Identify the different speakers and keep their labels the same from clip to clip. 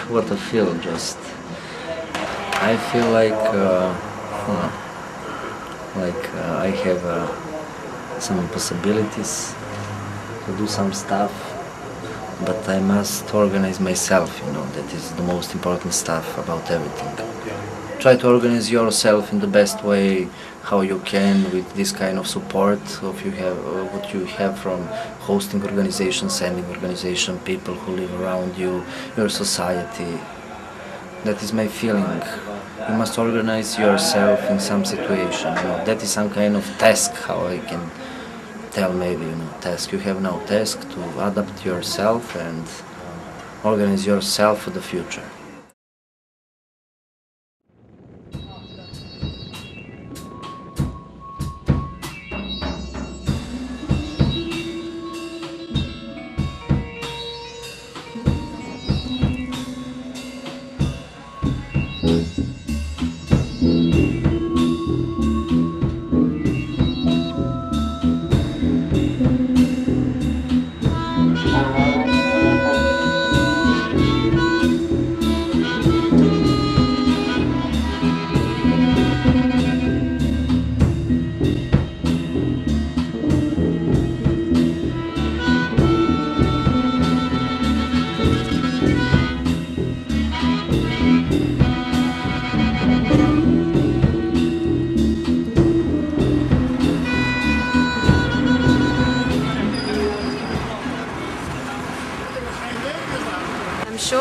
Speaker 1: what I feel. Just I feel like I have some possibilities to do some stuff, but I must organize myself. That is the most important stuff about everything. Try to organize yourself in the best way how you can with this kind of support of what you have from hosting organization, sending organization, people who live around you, your society. That is my feeling. You must organize yourself in some situation. That is some kind of task, how I can tell maybe, task. You have now task to adapt yourself and organize yourself for the future.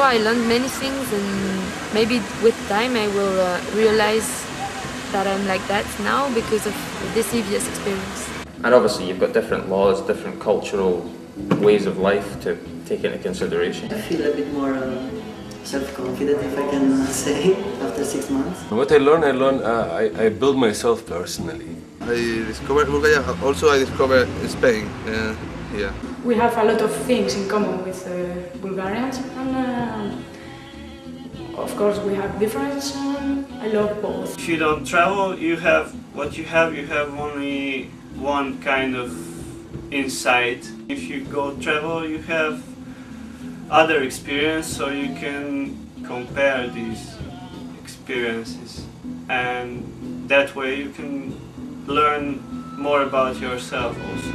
Speaker 2: I learned many things, and maybe with time I will realize that I'm like that now because of this EVS experience.
Speaker 3: And obviously you've got different laws, different cultural ways of life to take into consideration.
Speaker 4: I feel a bit more self-confident, if I can say, after 6 months.
Speaker 5: What I I build myself personally.
Speaker 6: I discovered Bulgaria, also I discovered Spain here.
Speaker 7: We have a lot of things in common with Bulgarians, and of course we have difference, and I love both.
Speaker 8: If you don't travel, you have only one kind of insight. If you go travel, you have other experience, so you can compare these experiences, and that way you can learn more about yourself also.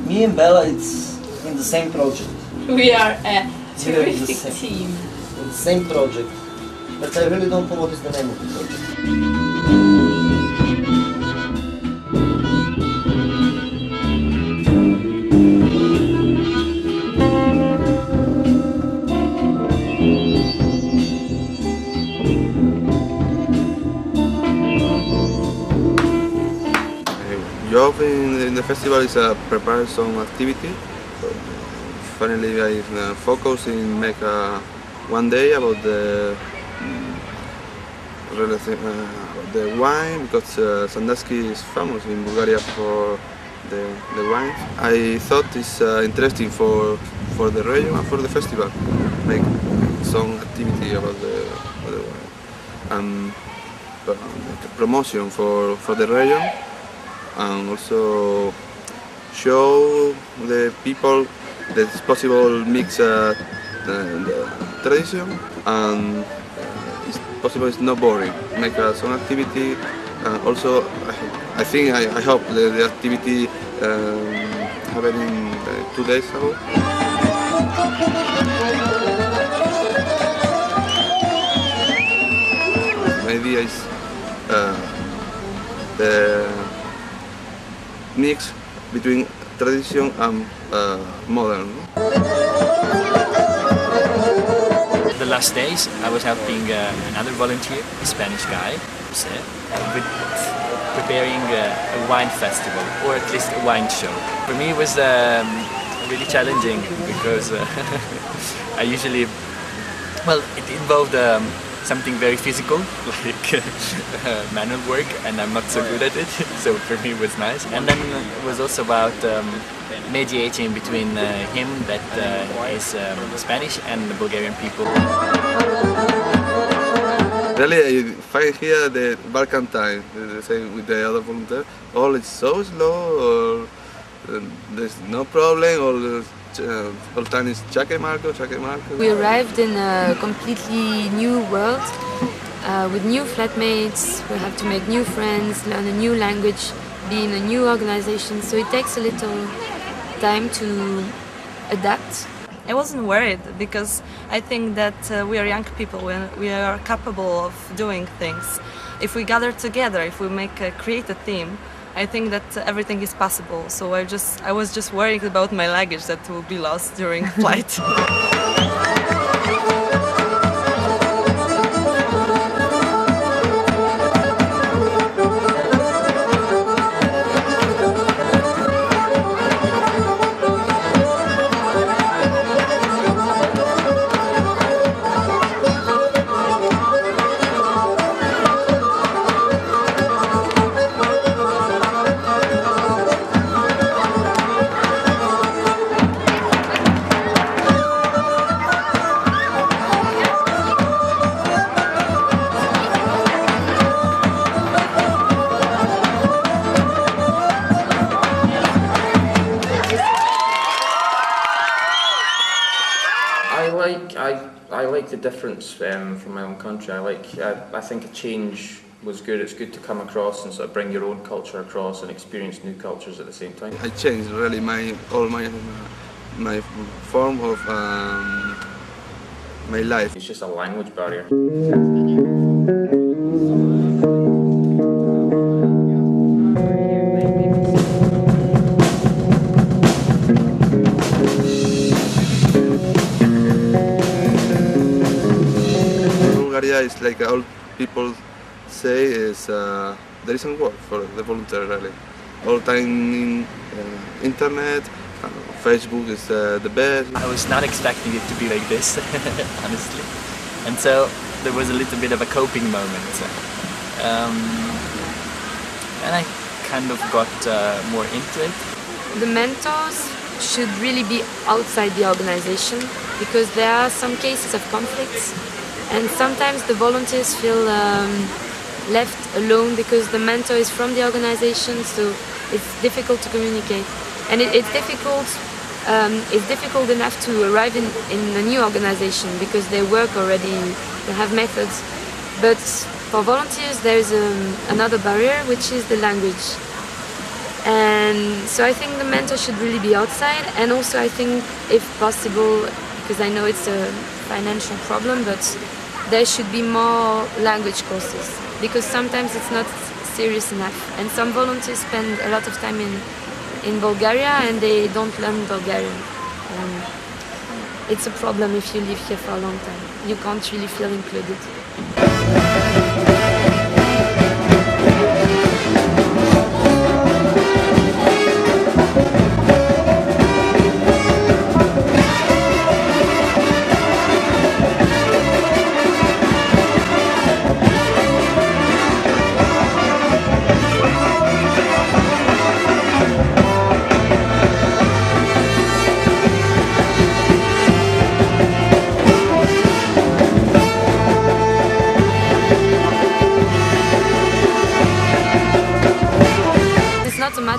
Speaker 1: Me and Bella, it's in the same project.
Speaker 7: We are a terrific team.
Speaker 1: It's the same project, but I really don't know what is the name of the project.
Speaker 6: Job in the festival is a prepare some activity. So, finally, I focus in make one day about the wine, because Sandaski is famous in Bulgaria for the wine. I thought it's interesting for the region and for the festival, make some activity about the wine and promotion for the region. And also show the people that it's possible mix the tradition and it's possible it's not boring. Make some activity. Also, I think I hope the activity happened 2 days ago. My idea is the mix between tradition and modern.
Speaker 9: The last days I was helping another volunteer, a Spanish guy, José, with preparing a wine festival, or at least a wine show. For me it was really challenging because I usually, it involved something very physical, like manual work, and I'm not so good at it, so for me it was nice. And then it was also about mediating between him, that is Spanish, and the Bulgarian people.
Speaker 6: Really, I find here the Balkan time, the same with the other volunteers. All is so slow, or there's no problem, all time is Chaque Marco.
Speaker 2: We arrived in a completely new world with new flatmates. We have to make new friends, learn a new language, be in a new organization. So it takes a little time to adapt.
Speaker 10: I wasn't worried because I think that we are young people, we are capable of doing things. If we gather together, if we create a team, I think that everything is possible. So I was just worried about my luggage that will be lost during flight.
Speaker 3: I like the difference from my own country. I think a change was good. It's good to come across and sort of bring your own culture across and experience new cultures at the same time.
Speaker 6: I changed really my form of my life.
Speaker 3: It's just a language barrier.
Speaker 6: It's like all people say is there isn't work for the volunteer really. All time in internet, Facebook is the best.
Speaker 9: I was not expecting it to be like this, honestly, and so there was a little bit of a coping moment, and I kind of got more into it.
Speaker 2: The mentors should really be outside the organization because there are some cases of conflicts. And sometimes the volunteers feel left alone because the mentor is from the organization, so it's difficult to communicate. And it's difficult enough to arrive in a new organization because they work already, they have methods. But for volunteers there is another barrier, which is the language. And so I think the mentor should really be outside, and also I think if possible, because I know it's a financial problem, but there should be more language courses because sometimes it's not serious enough, and some volunteers spend a lot of time in Bulgaria and they don't learn Bulgarian. It's a problem if you live here for a long time. You can't really feel included.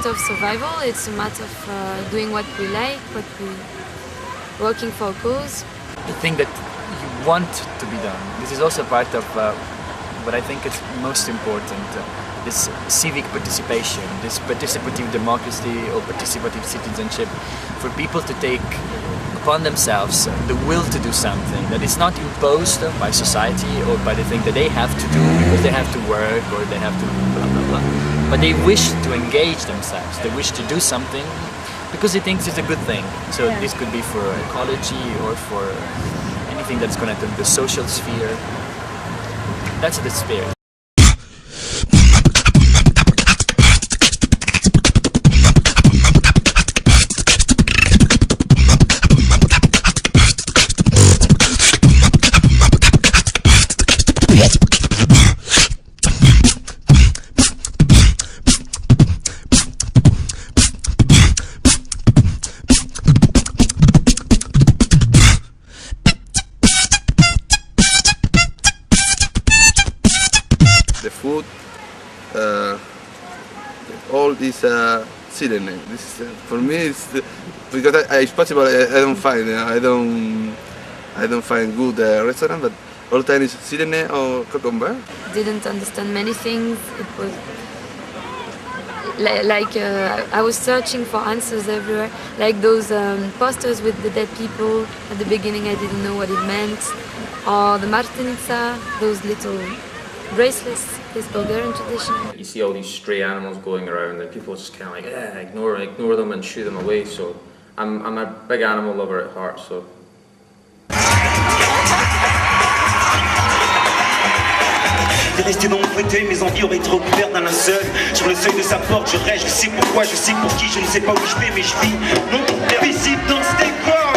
Speaker 2: Of survival, it's a matter of doing what we like, working for a cause.
Speaker 9: The thing that you want to be done. This is also part of what I think is most important, this civic participation, this participative democracy or participative citizenship, for people to take upon themselves the will to do something that is not imposed by society or by the thing that they have to do because they have to work or they have to blah blah blah. But they wish to engage themselves, they wish to do something because they think it's a good thing. So this could be for ecology or for anything that's connected to the social sphere. That's the spirit.
Speaker 6: food, all this sirene. This is, for me, it's because it's possible. I don't find good restaurant, but all the time is sirene or cucumber.
Speaker 2: Didn't understand many things. It was like I was searching for answers everywhere. Like those posters with the dead people. At the beginning, I didn't know what it meant. Or the martinica, those little bracelets, this Bulgarian tradition.
Speaker 3: You see all these stray animals going around, and people just kind of like ignore them and shoo them away. So I'm a big animal lover at heart. So.
Speaker 11: Rester dans mon fauteuil, mes envies auraient été recouvertes d'un linceul. Sur le seuil de sa porte, je rêve, je sais pourquoi, je sais pour qui, je ne sais pas où je vais, mais je vis. Non, visible dans ce décor.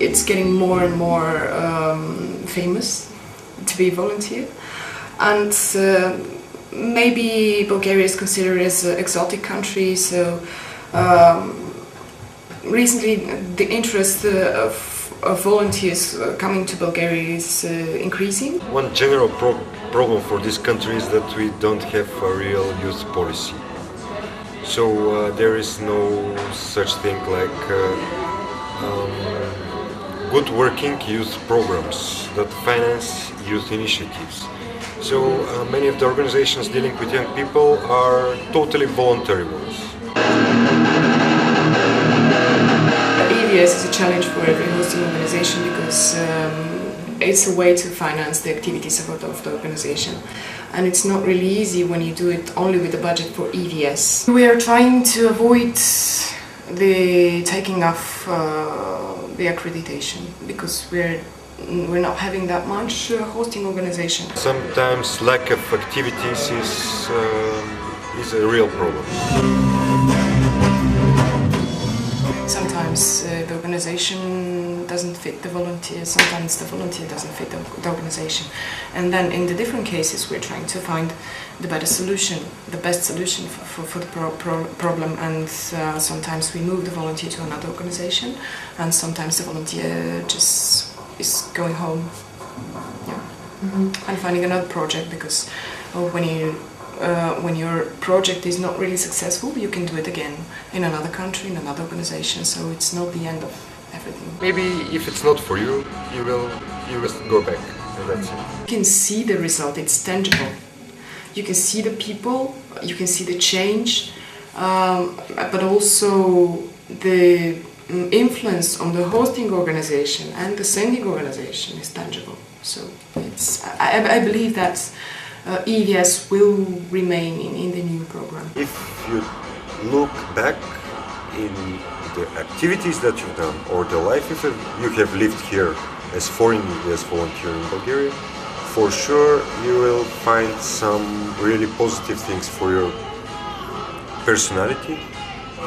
Speaker 7: It's getting more and more famous to be a volunteer, and maybe Bulgaria is considered as an exotic country, so recently the interest of volunteers coming to Bulgaria is increasing.
Speaker 12: One general problem for this country is that we don't have a real youth policy. So there is no such thing like good working youth programs that finance youth initiatives. So many of the organizations dealing with young people are totally voluntary ones.
Speaker 7: EVS is a challenge for every hosting organization because it's a way to finance the activities of the organization. And it's not really easy when you do it only with the budget for EVS. We are trying to avoid the taking off the accreditation because we're not having that much hosting organization.
Speaker 12: Sometimes lack of activities is a real problem.
Speaker 7: Sometimes the organization doesn't fit the volunteer, sometimes the volunteer doesn't fit the organization. And then in the different cases we're trying to find the better solution, the best solution for the problem, and sometimes we move the volunteer to another organization and sometimes the volunteer just is going home, and finding another project because when your project is not really successful, you can do it again in another country, in another organization, so it's not the end of everything.
Speaker 12: Maybe if it's not for you, you will go back, and that's it.
Speaker 7: You can see the result, it's tangible. You can see the people, you can see the change, but also the influence on the hosting organization and the sending organization is tangible. So I believe that EVS will remain in the new program.
Speaker 12: If you look back in the activities that you've done or the life you have lived here as foreign EVS volunteer in Bulgaria, for sure you will find some really positive things for your personality,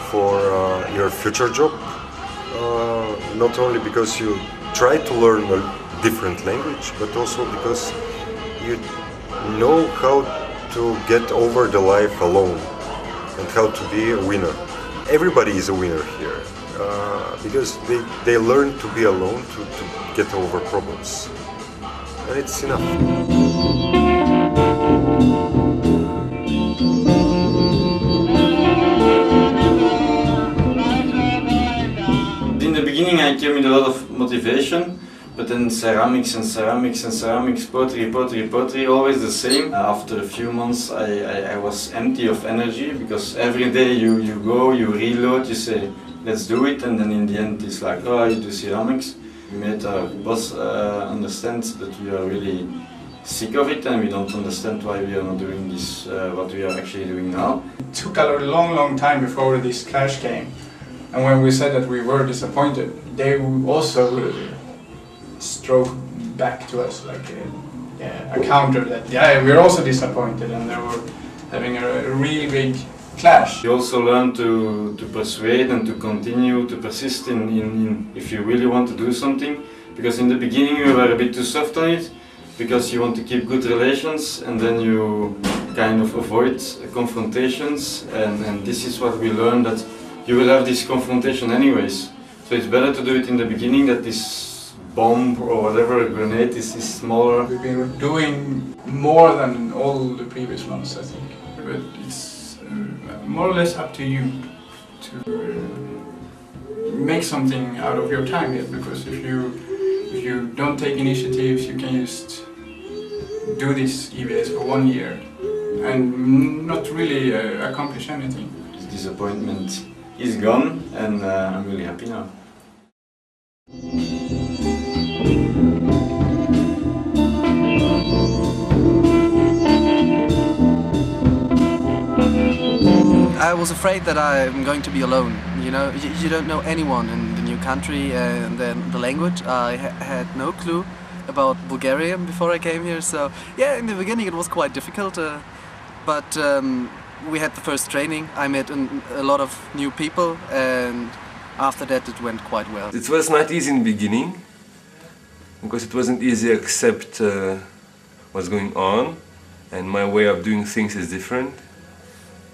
Speaker 12: for your future job. Not only because you try to learn a different language, but also because you know how to get over the life alone and how to be a winner. Everybody is a winner here because they learn to be alone to get over problems. And it's enough.
Speaker 13: In the beginning I came with a lot of motivation, but then ceramics, pottery, always the same. After a few months I was empty of energy because every day you go, you reload, you say let's do it, and then in the end it's like, oh, you do ceramics. We made our boss understand that we are really sick of it and we don't understand why we are not doing this, what we are actually doing now.
Speaker 14: It took a long time before this clash came, and when we said that we were disappointed, they also strove back to us like a counter that we're also disappointed, and they were having a really big clash.
Speaker 13: You also learn to persuade and to continue to persist in if you really want to do something, because in the beginning you were a bit too soft on it, because you want to keep good relations, and then you kind of avoid confrontations, and this is what we learned, that you will have this confrontation anyways. So it's better to do it in the beginning, that this bomb or whatever grenade is smaller.
Speaker 14: We've been doing more than all the previous ones, I think. But it's more or less up to you to make something out of your time here, because if you don't take initiatives, you can just do this EVS for 1 year and not really accomplish anything.
Speaker 13: This disappointment is gone, and I'm really happy now.
Speaker 15: I was afraid that I'm going to be alone. You know, you don't know anyone in the new country, and then the language. I had no clue about Bulgarian before I came here, so yeah, in the beginning it was quite difficult, but we had the first training. I met a lot of new people, and after that it went quite well.
Speaker 5: It was not easy in the beginning, because it wasn't easy to accept what's going on, and my way of doing things is different.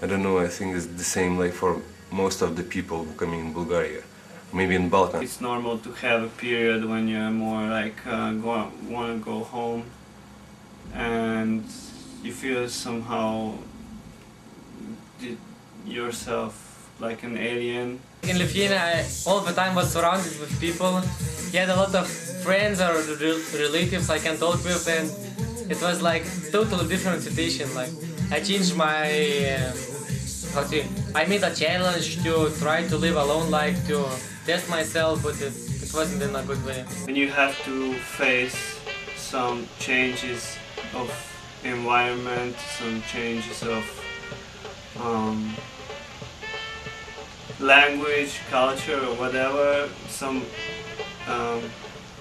Speaker 5: I don't know, I think it's the same like for most of the people who come in Bulgaria, maybe in Balkan.
Speaker 8: It's normal to have a period when you're more like want to go home, and you feel somehow yourself like an alien.
Speaker 16: In Lithuania, I all the time was surrounded with people. He had a lot of friends or relatives I can talk with, and it was like totally different situation. Like I changed my I made a challenge to try to live alone, like to test myself, but it wasn't in a good way.
Speaker 8: When you have to face some changes of environment, some changes of language, culture, or whatever, some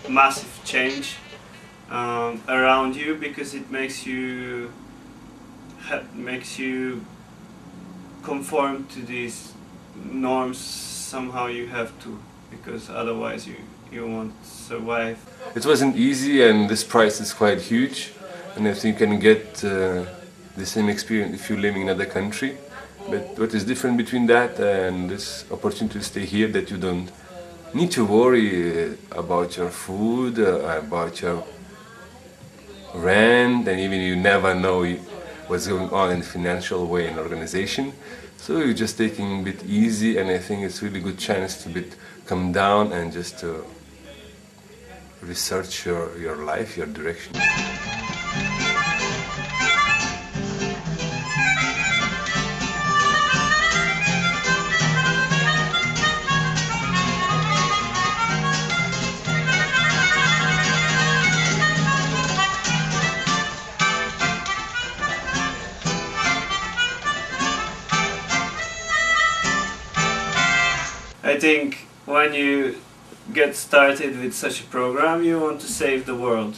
Speaker 8: massive change around you, because it makes you conform to these norms. Somehow you have to, because otherwise you won't survive.
Speaker 5: It wasn't easy, and this price is quite huge, and I think you can get the same experience if you live in another country. But what is different between that and this opportunity to stay here, that you don't need to worry about your food, about your rent, and even you never know what's going on in financial way in organization. So you're just taking a bit easy, and I think it's really good chance to come down and just to research your life, your direction.
Speaker 8: I think when you get started with such a program, you want to save the world.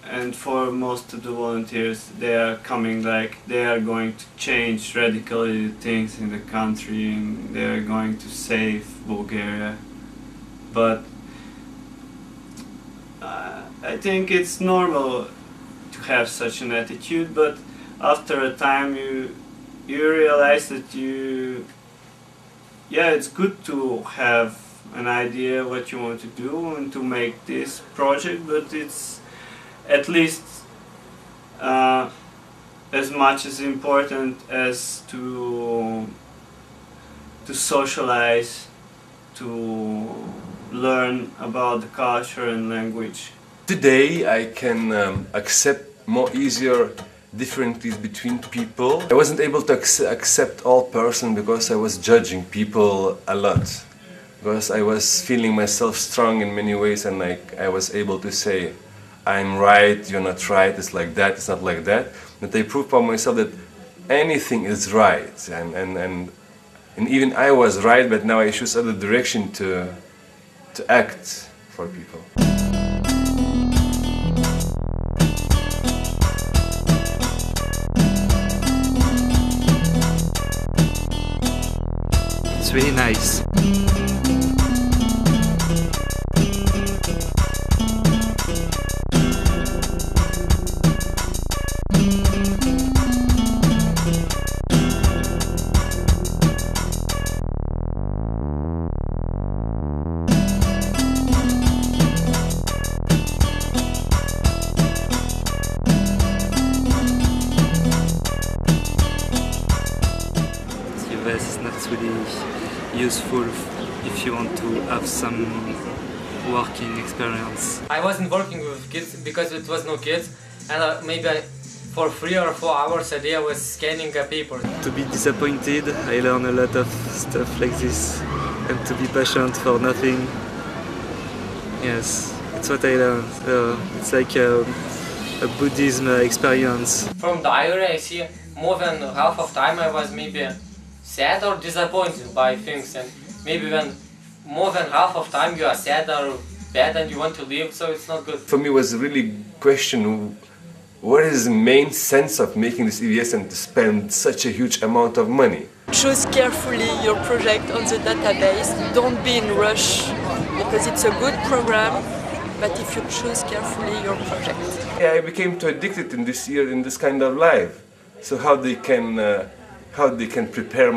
Speaker 8: And for most of the volunteers, they are coming like they are going to change radically things in the country, and they are going to save Bulgaria. But I think it's normal to have such an attitude, but after a time you realize that it's good to have an idea what you want to do and to make this project, but it's at least as much as important as to socialize, to learn about the culture and language.
Speaker 5: Today I can accept more easier differences between people. I wasn't able to accept all person because I was judging people a lot. Because I was feeling myself strong in many ways, and I was able to say, I'm right, you're not right, it's like that, it's not like that. But I proved by myself that anything is right, and even I was right, but now I choose other direction to act for people.
Speaker 17: It's really nice. Useful if you want to have some working experience.
Speaker 16: I wasn't working with kids because it was no kids, and maybe for 3 or 4 hours a day I was scanning paper.
Speaker 17: To be disappointed, I learned a lot of stuff like this, and to be patient for nothing. Yes, it's what I learned. It's like a Buddhism experience.
Speaker 16: From the diary I see more than half of time I was maybe sad or disappointed by things, and maybe when more than half of time you are sad or bad and you want to leave, so it's not good.
Speaker 5: For me it was really question, what is the main sense of making this EVS and to spend such a huge amount of money?
Speaker 18: Choose carefully your project on the database, don't be in rush, because it's a good program, but if you choose carefully your project.
Speaker 5: Yeah, I became too addicted in this year, in this kind of life. So how they can prepare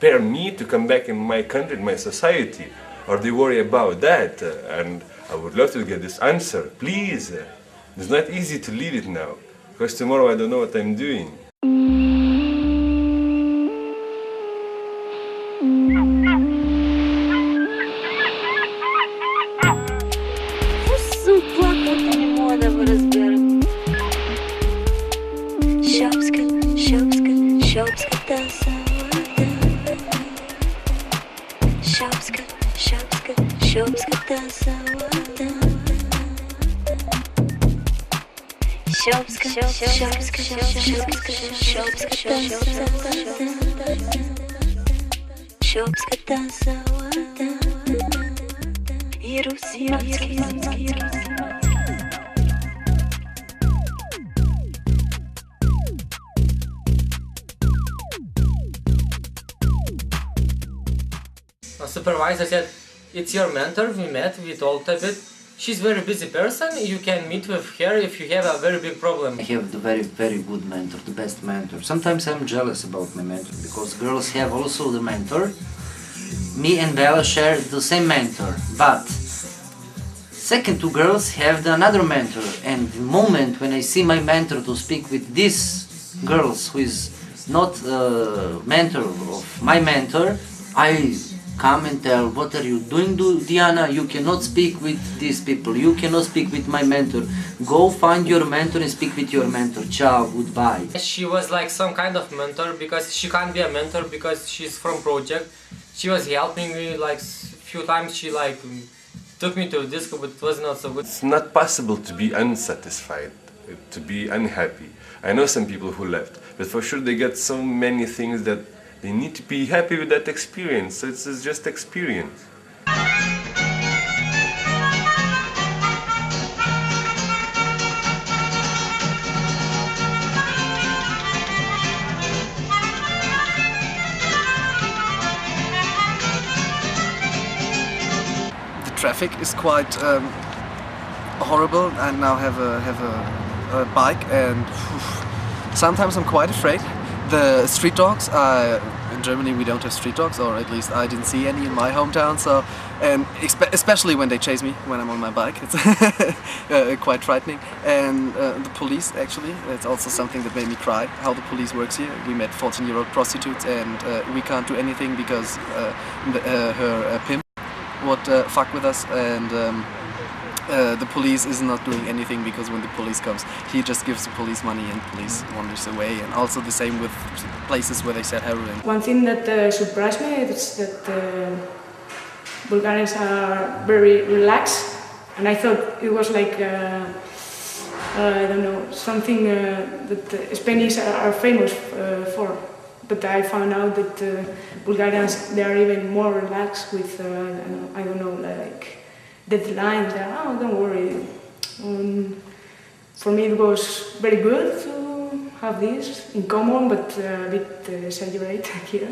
Speaker 5: prepare me to come back in my country, in my society, or they worry about that, and I would love to get this answer, please. It's not easy to leave it now, because tomorrow I don't know what I'm doing.
Speaker 16: The supervisor said, it's your mentor, we met, we talked a bit. She's a very busy person, you can meet with her if you have a very big problem.
Speaker 1: I have the very good mentor, the best mentor. Sometimes I'm jealous about my mentor, because girls have also the mentor. Me and Bella share the same mentor, but second two girls have another mentor, and the moment when I see my mentor to speak with these girls who is not mentor of my mentor, I come and tell, what are you doing, Diana? You cannot speak with these people, you cannot speak with my mentor. Go find your mentor and speak with your mentor. Ciao, goodbye.
Speaker 16: She was like some kind of mentor, because she can't be a mentor because she's from project. She was helping me like few times, she like took me to a disco, but it was not so good.
Speaker 5: It's not possible to be unsatisfied, to be unhappy. I know some people who left, but for sure they get so many things that they need to be happy with that experience, so it's just experience.
Speaker 15: The traffic is quite horrible. I now have a bike, and sometimes I'm quite afraid. The street dogs, in Germany we don't have street dogs, or at least I didn't see any in my hometown, so, and especially when they chase me when I'm on my bike, it's quite frightening. And the police, actually, it's also something that made me cry, how the police works here. We met 14-year-old prostitutes, and we can't do anything because her pimp would fuck with us, and the police is not doing anything, because when the police comes, he just gives the police money and police wanders away. And also the same with places where they sell heroin.
Speaker 7: One thing that surprised me is that Bulgarians are very relaxed
Speaker 19: And I thought it was like, I don't know, something that Spanish are famous for. But I found out that Bulgarians, they are even more relaxed with, I don't know, like deadlines. Oh, don't worry. For me it was very good to have this in common, but a bit exaggerated here.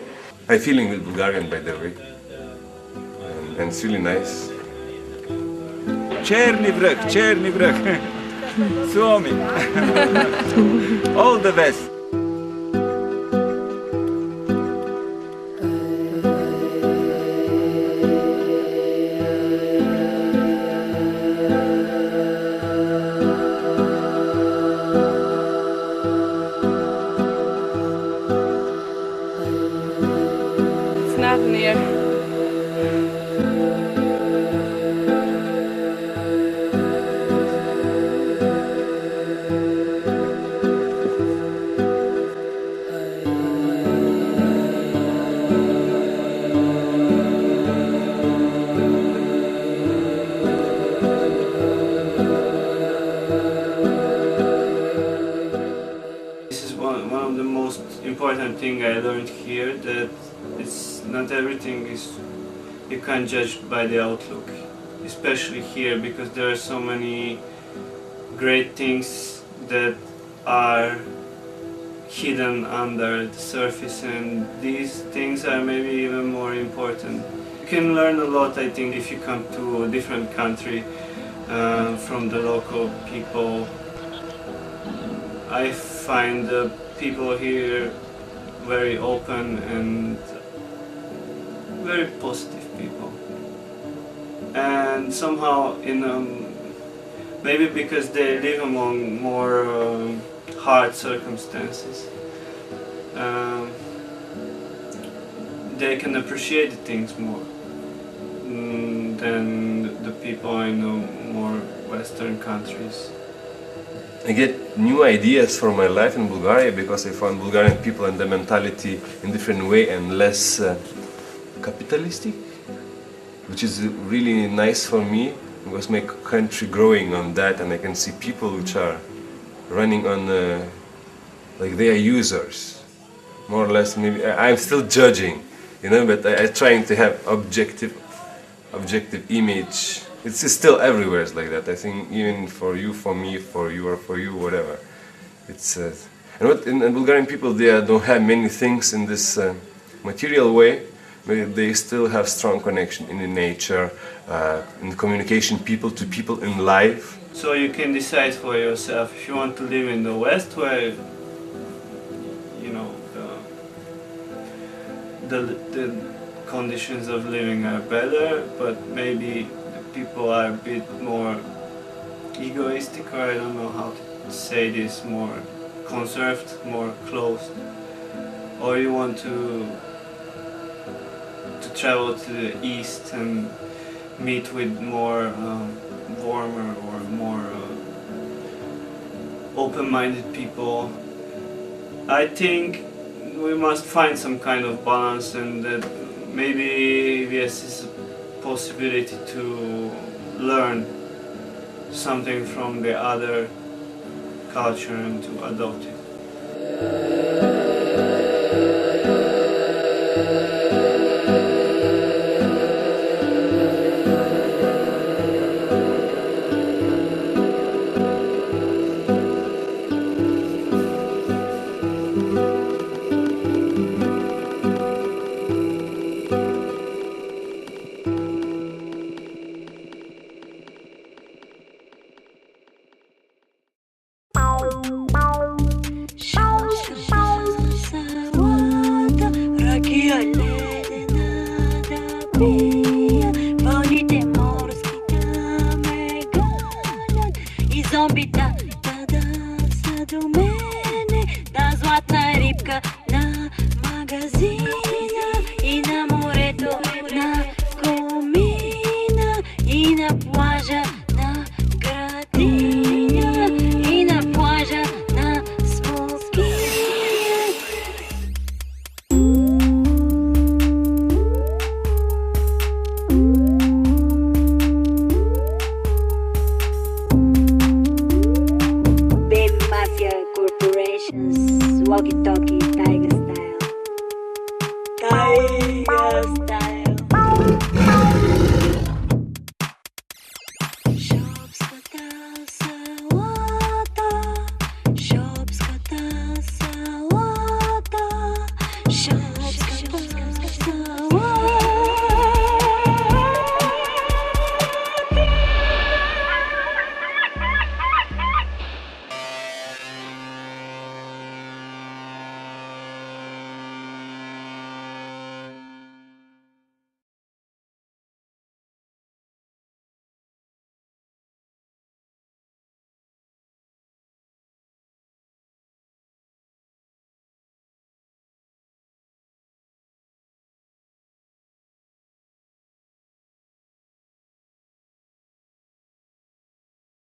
Speaker 5: I'm feeling with Bulgarian, by the way, and it's really nice.
Speaker 20: Černi vrh, Suomi. All the best.
Speaker 7: It's not near.
Speaker 8: Important thing I learned here, that it's not everything is you can't judge by the outlook, especially here, because there are so many great things that are hidden under the surface, and these things are maybe even more important. You can learn a lot, I think, if you come to a different country from the local people. I find the people here very open and very positive people, and somehow maybe because they live among more hard circumstances, they can appreciate things more than the people in more Western countries.
Speaker 5: I get new ideas for my life in Bulgaria because I found Bulgarian people and the mentality in different way and less capitalistic, which is really nice for me because my country growing on that, and I can see people which are running on like they are users, more or less. Maybe I'm still judging, you know, but I'm trying to have objective image. It's still everywhere like that. I think even for you, for me, for you, or for you, whatever. It's and what in Bulgarian people, they don't have many things in this material way, but they still have strong connection in the nature, in communication, people to people in life.
Speaker 8: So you can decide for yourself if you want to live in the West, where you know the conditions of living are better, but maybe people are a bit more egoistic, or I don't know how to say this, more conserved, more closed. Or you want to travel to the east and meet with more warmer or more open-minded people. I think we must find some kind of balance, and that maybe yes, it's a possibility to learn something from the other culture and to adopt it.
Speaker 21: walkie-talkie.